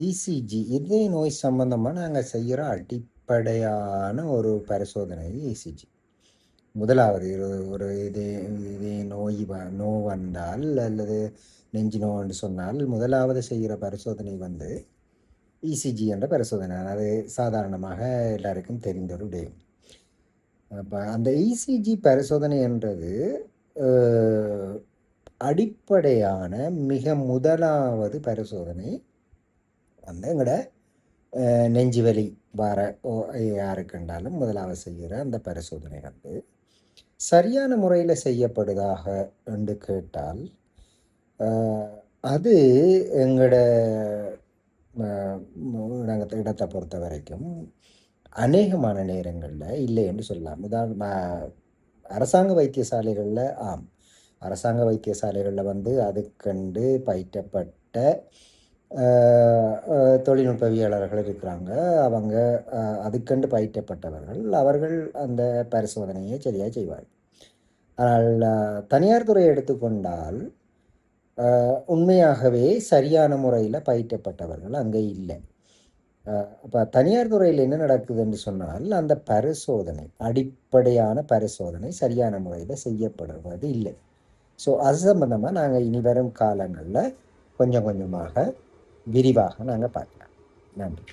ECG இதய நோய் சம்பந்தமாக நாங்கள் செய்கிற அடிப்படையான ஒரு பரிசோதனை இசிஜி. முதலாவது ஒரு இதய நோய் வந்தால் அல்லது நெஞ்சு நோன்னு சொன்னால் முதலாவது செய்கிற பரிசோதனை வந்து இசிஜி என்ற பரிசோதனை. அது சாதாரணமாக எல்லாருக்கும் தெரிந்த ஒரு விடயம். அப்போ அந்த இசிஜி பரிசோதனை என்றது அடிப்படையான மிக முதலாவது பரிசோதனை வந்து எங்களோட நெஞ்சு வலி வர யாருக்குண்டாலும் முதலாவது செய்கிற அந்த பரிசோதனை வந்து சரியான முறையில் செய்யப்படுதாக என்று கேட்டால் அது எங்களோட இடத்தை பொறுத்த வரைக்கும் அநேகமான நேரங்களில் இல்லை என்று சொல்லலாம். அரசாங்க வைத்தியசாலைகளில் அரசாங்க வைத்தியசாலைகளில் வந்து அதுக்கண்டு பயிற்றப்பட்ட தொழில்நுட்பவியலாளர்கள் இருக்கிறாங்க. அவங்க அதுக்கண்டு பயிற்றப்பட்டவர்கள். அவர்கள் அந்த பரிசோதனையை சரியாக செய்வார்கள். ஆனால் தனியார் துறையை எடுத்துக்கொண்டால் உண்மையாகவே சரியான முறையில் பயிற்றப்பட்டவர்கள் அங்கே இல்லை. அப்போ தனியார் துறையில் என்ன நடக்குதுன்னு சொன்னால் அந்த பரிசோதனை அடிப்படையான பரிசோதனை சரியான முறையில் செய்யப்படுவது இல்லை. ஸோ அது சம்பந்தமாக நாங்கள் இனி வரும் காலங்களில் கொஞ்சம் கொஞ்சமாக விரிவாக நாங்கள் பார்க்கலாம். நன்றி.